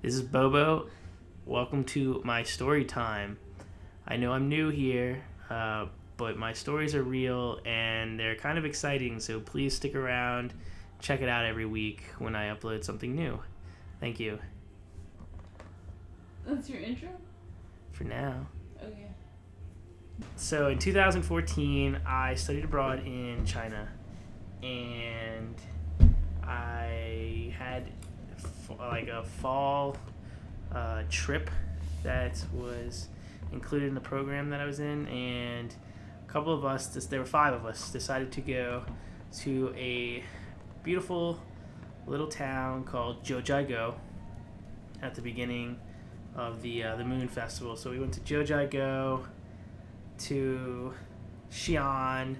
This is Bobo. Welcome to my story time. I know I'm new here, but my stories are real and they're kind of exciting, so please stick around. Check it out every week when I upload something new. Thank you. That's your intro? For now. Okay. So in 2014, I studied abroad in China, and I had like a fall trip that was included in the program that I was in, and a couple of us, there were 5 of us, decided to go to a beautiful little town called Jiuzhaigou at the beginning of the Moon Festival. So we went to Jiuzhaigou, to Xi'an,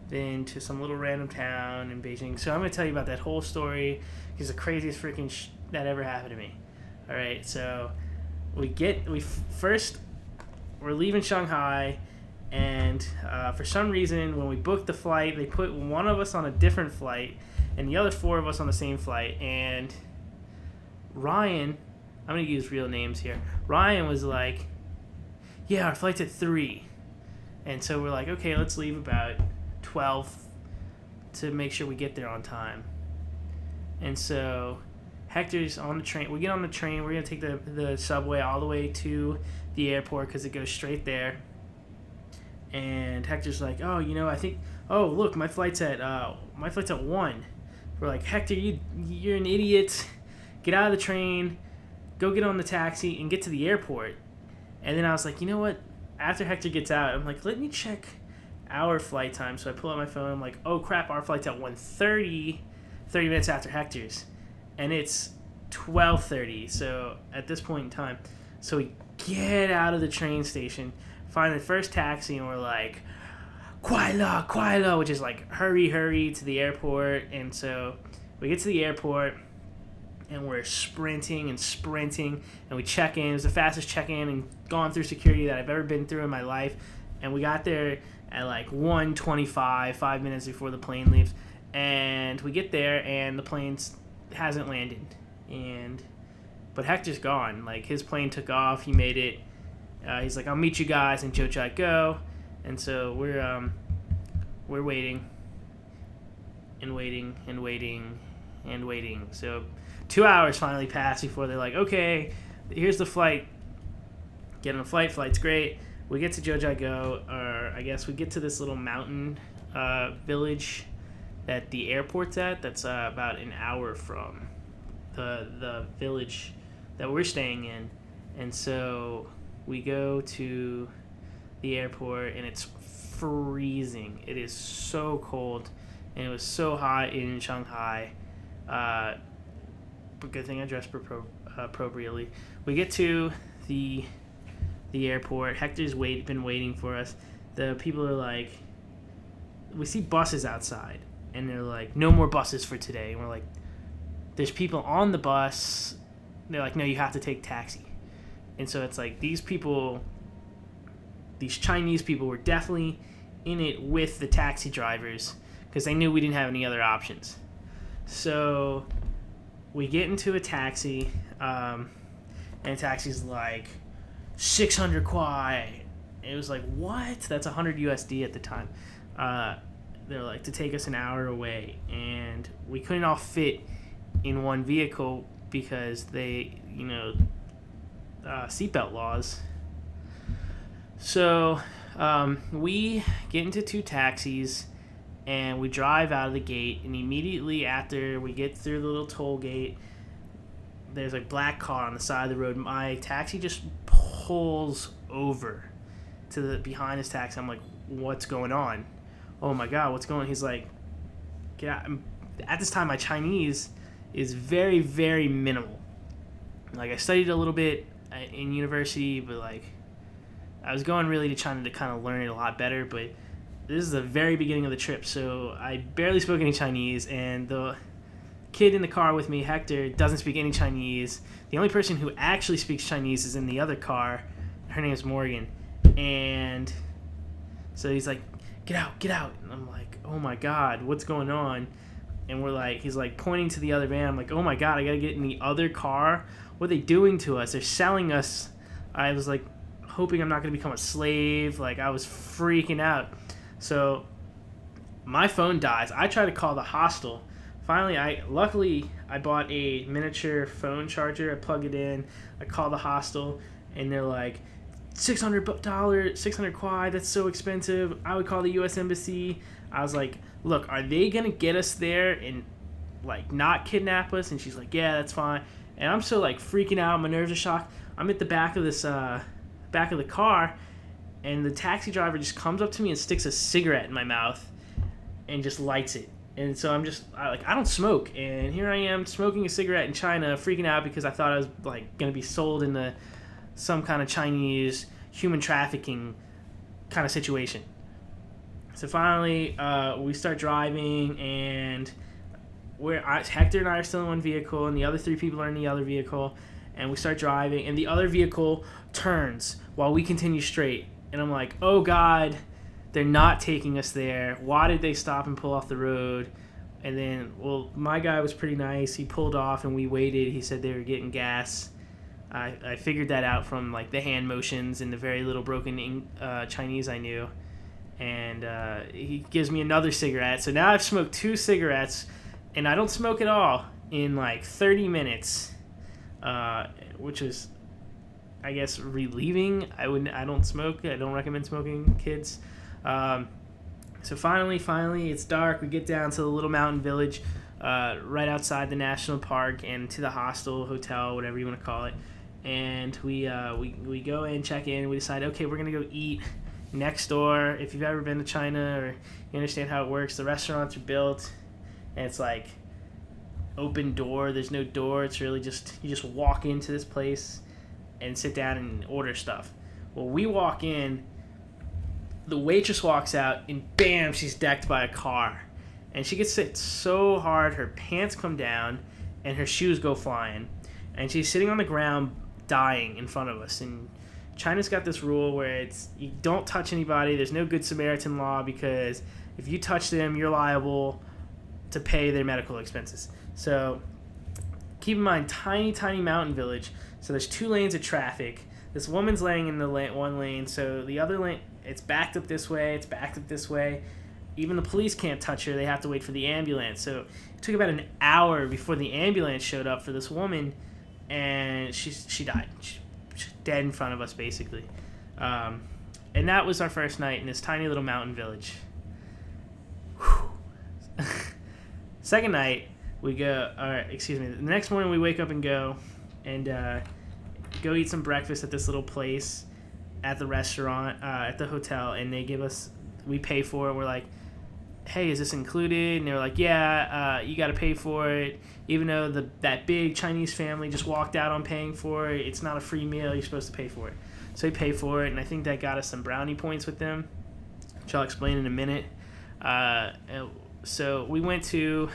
then to some little random town in Beijing. So I'm going to tell you about that whole story because the craziest freaking that ever happened to me. All right, so we're leaving Shanghai, and for some reason when we booked the flight, they put one of us on a different flight and the other 4 of us on the same flight. And Ryan, I'm going to use real names here. Ryan was like, yeah, our flight's at 3. And so we're like, okay, let's leave about 12 to make sure we get there on time. And so Hector's on the train. We get on the train. We're going to take the subway all the way to the airport because it goes straight there. And Hector's like, oh, I think, oh, look, my flight's at 1. We're like, Hector, you're an idiot. Get out of the train. Go get on the taxi and get to the airport. And then I was like, you know what? After Hector gets out, I'm like, let me check our flight time. So I pull out my phone. I'm like, oh, crap, our flight's at 1:30, 30 minutes after Hector's. And it's 12:30, so at this point in time. So we get out of the train station, find the first taxi, and we're like, Kuai-la, which is like, hurry to the airport. And so we get to the airport, and we're sprinting, and we check in. It was the fastest check-in and gone through security that I've ever been through in my life. And we got there at like 1:25, 5 minutes before the plane leaves. And we get there, and the plane hasn't landed. But Hector's gone. Like, his plane took off. He made it. He's like, I'll meet you guys in Jiuzhaigou. And so we're waiting. So 2 hours finally pass before they're like, okay, here's the flight. Get on the flight. Flight's great. We get to Jiuzhaigou, or I guess we get to this little mountain village that the airport's at. That's about an hour from the village that we're staying in. And so we go to the airport, and it's freezing. It is so cold, and it was so hot in Shanghai. But good thing I dressed appropriately. We get to the airport. Hector's been waiting for us. The people are like, we see buses outside, and they're like, no more buses for today. And we're like, there's people on the bus. They're like, no, you have to take taxi. And so it's like these Chinese people were definitely in it with the taxi drivers because they knew we didn't have any other options. So we get into a taxi, and the taxi's like 600 kuai. It was like, what? That's 100 USD at the time. They're like, to take us an hour away, and we couldn't all fit in one vehicle because they, seatbelt laws. So we get into 2 taxis, and we drive out of the gate, and immediately after we get through the little toll gate, there's a black car on the side of the road. My taxi just pulls over to behind his taxi. I'm like, what's going on? Oh my God, what's going on? He's like, get out. At this time, my Chinese is very, very minimal. Like, I studied a little bit in university, but like, I was going really to China to kind of learn it a lot better, but this is the very beginning of the trip, so I barely spoke any Chinese, and the kid in the car with me, Hector, doesn't speak any Chinese. The only person who actually speaks Chinese is in the other car. Her name is Morgan. And so he's like, get out. And I'm like, oh my God, what's going on? and he's like pointing to the other van. I'm like, oh my god, I gotta get in the other car. What are they doing to us? They're selling us. I was like hoping I'm not gonna become a slave. Like, I was freaking out. So my phone dies. I try to call the hostel. Finally, luckily I bought a miniature phone charger. I plug it in. I call the hostel, and they're like, $600, 600 quid. That's so expensive. I would call the U.S. Embassy. I was like, look, are they gonna get us there and like not kidnap us? And she's like, yeah, that's fine. And I'm so like freaking out. My nerves are shocked. I'm at the back of the car, and the taxi driver just comes up to me and sticks a cigarette in my mouth and just lights it. And so I don't smoke, and here I am smoking a cigarette in China, freaking out because I thought I was like gonna be sold into some kind of Chinese human trafficking kind of situation. So finally, we start driving, and Hector and I are still in one vehicle, and the other 3 people are in the other vehicle, and we start driving, and the other vehicle turns while we continue straight, and I'm like, oh god, they're not taking us there. Why did they stop and pull off the road? And then, well, my guy was pretty nice. He pulled off, and we waited. He said they were getting gas. I figured that out from like the hand motions and the very little broken Chinese I knew. And he gives me another cigarette. So now I've smoked 2 cigarettes, and I don't smoke at all in like 30 minutes, which is, I guess, relieving. I don't smoke. I don't recommend smoking, kids. So finally, it's dark. We get down to the little mountain village right outside the national park and to the hostel, hotel, whatever you want to call it. And we go in, check in. We decide, okay, we're going to go eat next door. If you've ever been to China or you understand how it works, the restaurants are built, and it's like open door. There's no door. It's really just, you just walk into this place and sit down and order stuff. Well, we walk in, the waitress walks out, and bam, she's decked by a car. And she gets hit so hard, her pants come down, and her shoes go flying. And she's sitting on the ground, dying in front of us. And China's got this rule where it's, you don't touch anybody. There's no Good Samaritan law, because if you touch them, you're liable to pay their medical expenses. So keep in mind, tiny mountain village. So there's 2 lanes of traffic. This woman's laying in the one lane, so the other lane, it's backed up this way, it's backed up this way. Even the police can't touch her. They have to wait for the ambulance. So it took about an hour before the ambulance showed up for this woman, and she died. She's dead in front of us, basically. And that was our first night in this tiny little mountain village. Second night, we go, the next morning we wake up and go eat some breakfast at this little place at the restaurant, at the hotel, and we pay for it. We're like, hey, is this included? And they were like, yeah, you got to pay for it. Even though that big Chinese family just walked out on paying for it, it's not a free meal. You're supposed to pay for it. So we pay for it, and I think that got us some brownie points with them, which I'll explain in a minute. So we went to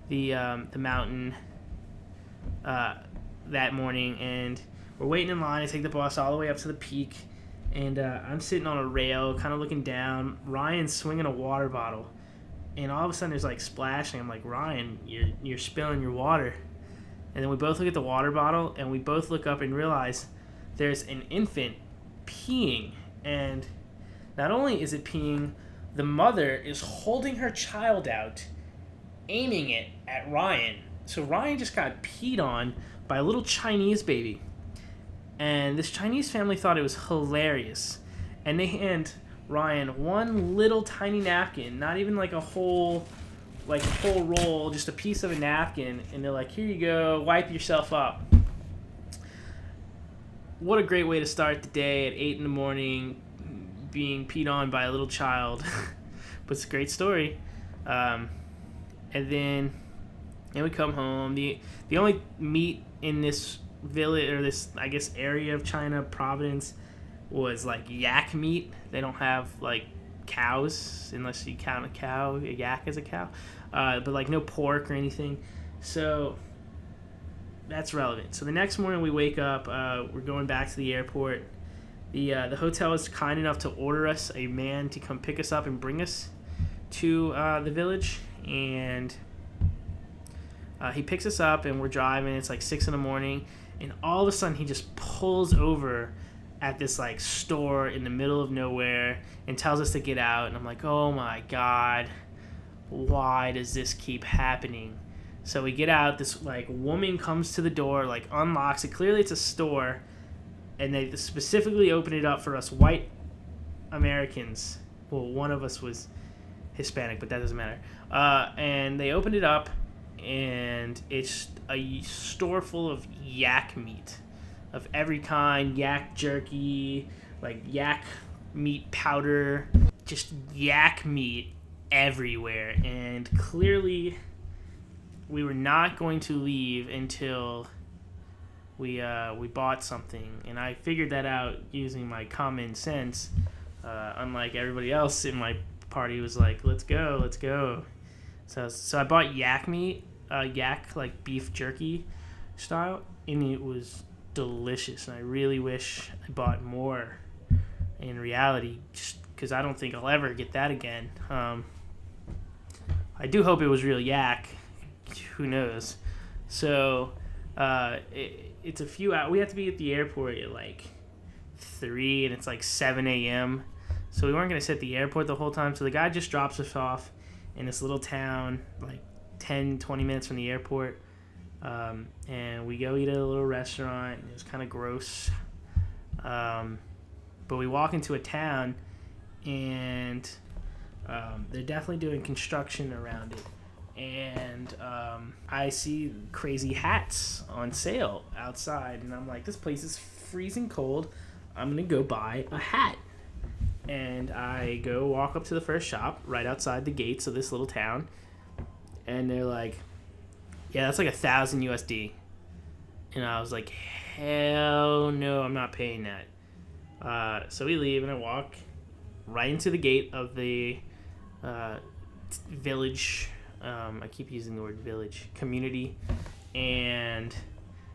the mountain that morning, and we're waiting in line to take the bus all the way up to the peak. And I'm sitting on a rail, kind of looking down. Ryan's swinging a water bottle, and all of a sudden there's like splashing. I'm like, Ryan, you're spilling your water. And then we both look at the water bottle, and we both look up and realize there's an infant peeing. And not only is it peeing, the mother is holding her child out, aiming it at Ryan. So Ryan just got peed on by a little Chinese baby. And this Chinese family thought it was hilarious. And they hand Ryan one little tiny napkin, not even like a whole roll, just a piece of a napkin. And they're like, here you go, wipe yourself up. What a great way to start the day at 8 in the morning, being peed on by a little child. But it's a great story. And then we come home. The only meat in this village, or this, I guess, area of China, province, was like yak meat. They don't have like cows, unless you count a yak as a cow, but like no pork or anything. So that's relevant. So the next morning we wake up, we're going back to the airport. The hotel is kind enough to order us a man to come pick us up and bring us to the village. and he picks us up, and we're driving. It's like 6 in the morning, and all of a sudden he just pulls over at this like store in the middle of nowhere and tells us to get out. And I'm like, oh my God, why does this keep happening? So we get out. This like woman comes to the door, like unlocks it. Clearly it's a store, and they specifically opened it up for us white Americans. Well, one of us was Hispanic, but that doesn't matter. And they opened it up, and it's a store full of yak meat of every kind, yak jerky, like yak meat powder, just yak meat everywhere. And clearly we were not going to leave until we bought something. And I figured that out using my common sense. Unlike everybody else in my party was like, let's go. So I bought yak meat, yak like beef jerky style, and it was delicious. And I really wish I bought more in reality, just because I don't think I'll ever get that again. I do hope it was real yak. Who knows? So it's a few hours. We have to be at the airport at like 3, and it's like 7 a.m. So we weren't going to sit at the airport the whole time. So the guy just drops us off in this little town, like 10, 20 minutes from the airport. And we go eat at a little restaurant. It was kind of gross. But we walk into a town, and they're definitely doing construction around it. And I see crazy hats on sale outside. And I'm like, this place is freezing cold. I'm going to go buy a hat. And I go walk up to the first shop right outside the gates of this little town. And they're like, yeah, that's like $1,000 USD. And I was like, hell no, I'm not paying that. So we leave, and I walk right into the gate of the village. I keep using the word village. Community. And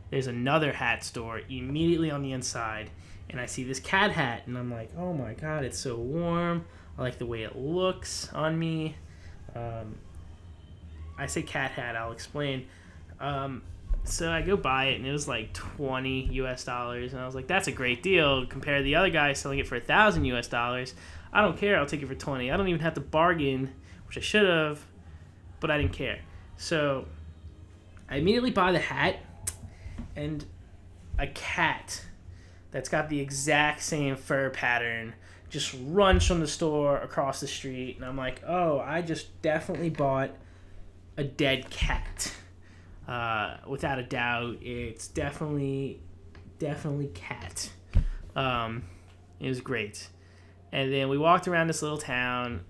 there's another hat store immediately on the inside. And I see this cat hat, and I'm like, oh my God, it's so warm. I like the way it looks on me. I say cat hat, I'll explain. So I go buy it, and it was like $20 US. And I was like, that's a great deal compared to the other guy selling it for $1,000 US. I don't care, I'll take it for 20. I don't even have to bargain, which I should have, but I didn't care. So I immediately buy the hat, and a cat that's got the exact same fur pattern just runs from the store across the street. And I'm like, oh, I just definitely bought a dead cat. Without a doubt, it's definitely cat. It was great. And then we walked around this little town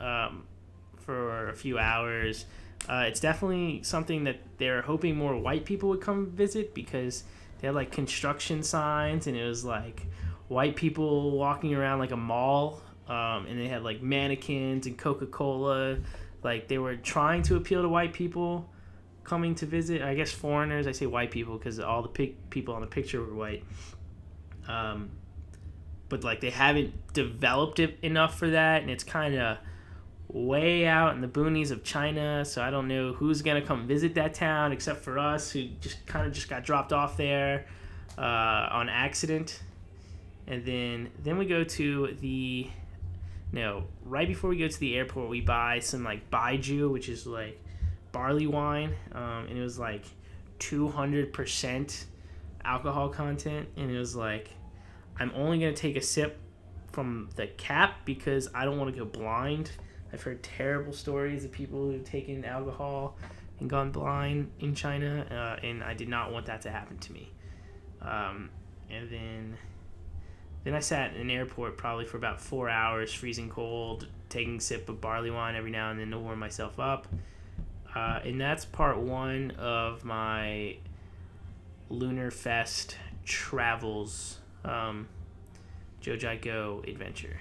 for a few hours. It's definitely something that they're hoping more white people would come visit, because they had like construction signs, and it was like white people walking around like a mall, and they had like mannequins and Coca-Cola. Like they were trying to appeal to white people coming to visit. I guess foreigners. I say white people because all the people on the picture were white. But like they haven't developed it enough for that, and it's kind of way out in the boonies of China, so I don't know who's gonna come visit that town except for us, who just got dropped off there on accident. And then we go to right before we go to the airport, we buy some like baijiu, which is like barley wine, and it was like 200% alcohol content, and it was like, I'm only gonna take a sip from the cap because I don't want to go blind. I've heard terrible stories of people who've taken alcohol and gone blind in China, and I did not want that to happen to me. And then I sat in an airport probably for about 4 hours, freezing cold, taking a sip of barley wine every now and then to warm myself up. And that's part 1 of my Lunar Fest travels, Jojigo adventure.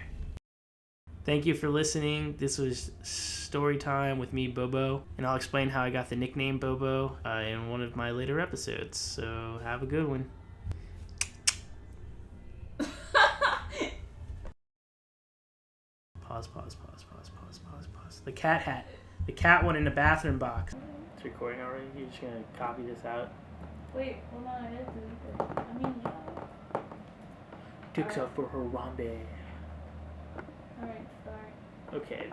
Thank you for listening. This was Storytime with me, Bobo, and I'll explain how I got the nickname Bobo in one of my later episodes. So have a good one. Pause. The cat hat. The cat went in the bathroom box. It's recording already. You're just gonna copy this out. Wait, hold on. I didn't delete it. I mean, yeah. Dicks out for Harambe. Alright, sorry. Okay.